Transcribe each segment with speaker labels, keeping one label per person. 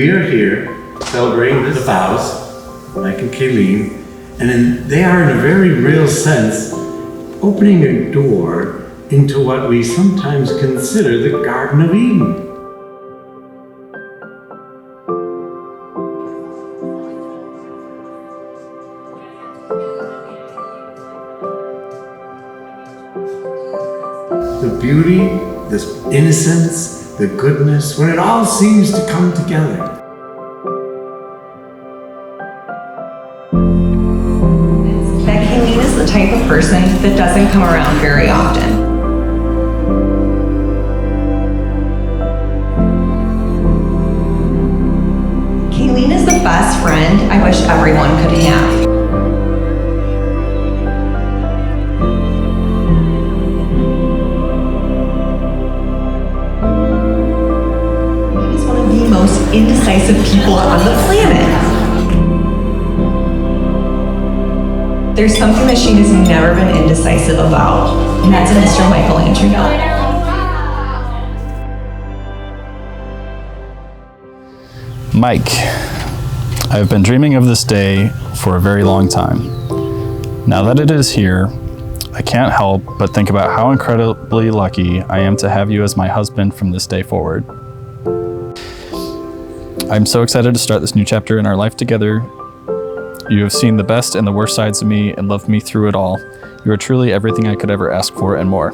Speaker 1: we are here celebrating the vows, Mike and Kaylene, and they are, in a very real sense, opening a door into what we sometimes consider the Garden of Eden. The beauty, the innocence, the goodness, when it all seems to come together.
Speaker 2: That Kaylene is the type of person that doesn't come around very often. Kaylene is the best friend I wish everyone could have. She's one of the most indecisive people on the planet. There's something that she has never been indecisive about, and that's Mr. Michelangelo.
Speaker 3: Mike, I've been dreaming of this day for a very long time. Now that it is here, I can't help but think about how incredibly lucky I am to have you as my husband from this day forward. I'm so excited to start this new chapter in our life together. You have seen the best and the worst sides of me and loved me through it all. You are truly everything I could ever ask for and more.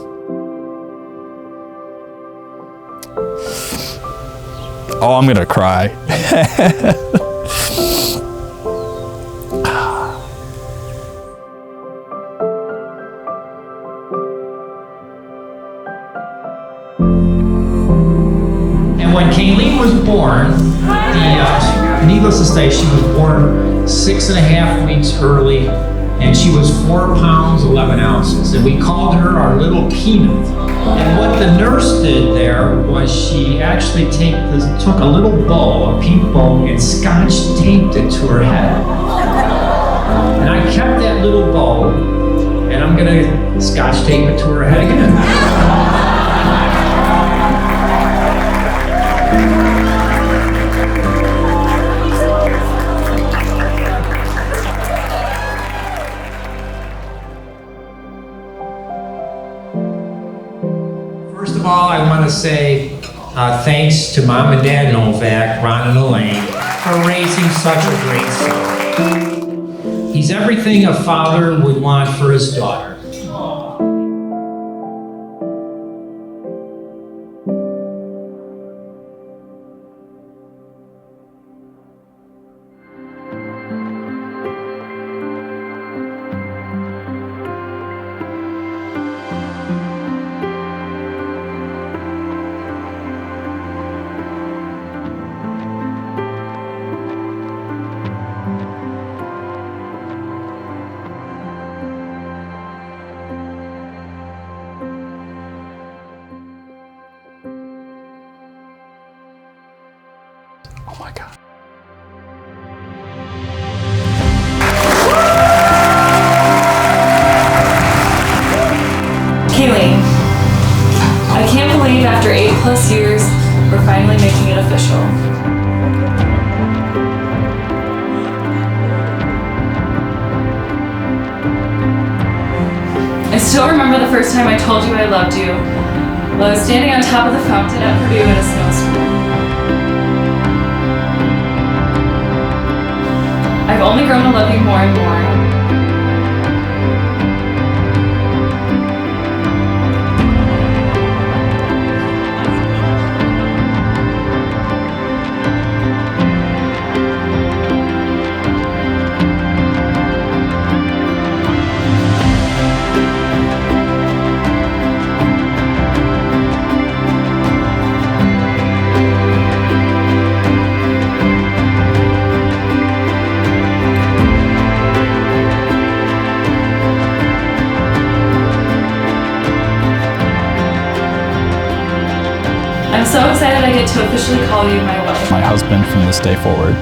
Speaker 3: Oh, I'm gonna cry.
Speaker 4: And when Kaylene was born, needless to say, she was born 6.5 weeks early, and she was 4 pounds 11 ounces, and we called her our little peanut. And what the nurse did there was she actually took a little bow, a pink bow, and scotch taped it to her head. And I kept that little bow, and I'm gonna scotch tape it to her head again. First of all, I want to say thanks to Mom and Dad Novak, Ron and Elaine, for raising such a great son. He's everything a father would want for his daughter.
Speaker 3: Oh my God.
Speaker 5: Kaylene, I can't believe after 8+ years, we're finally making it official. I still remember the first time I told you I loved you while I was standing on top of the fountain at Purdue in a snowstorm. I've only grown to love you more and more. I'm so excited I get to officially call you my wife.
Speaker 3: My husband from this day forward.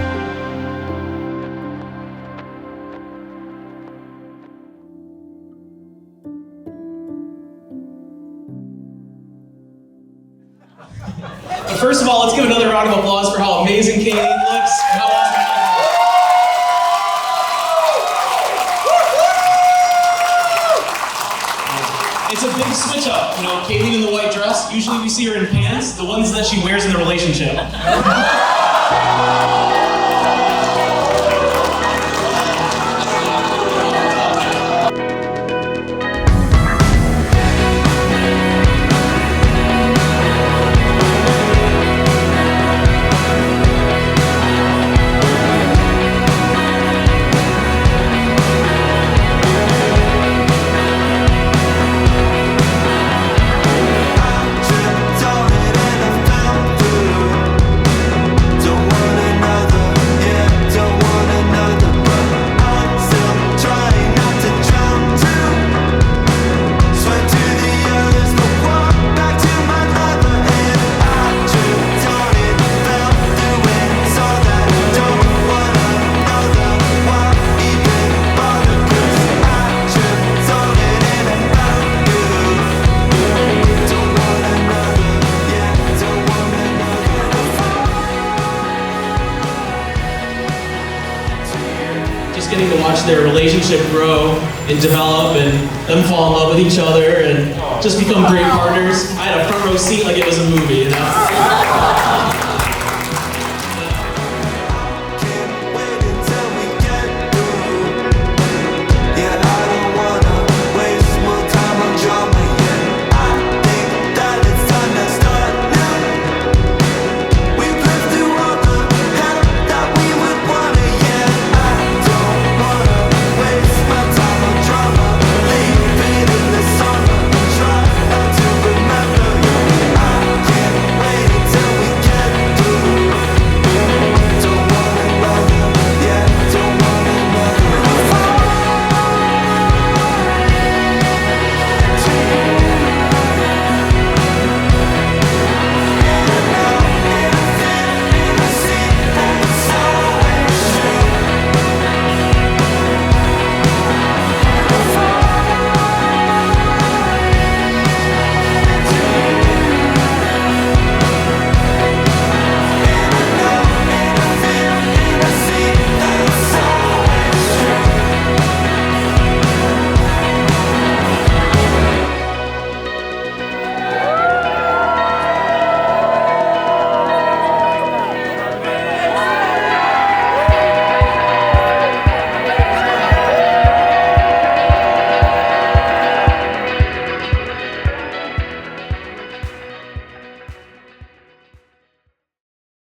Speaker 6: first of all, let's give another round of applause for how amazing Kaylene looks and how awesome It's a big switch up. You know, Kaylene in the white dress, usually we see her in pants, the ones that she wears in the relationship. Getting to watch their relationship grow and develop and them fall in love with each other and just become great partners. I had a front row seat like it was a movie, you know?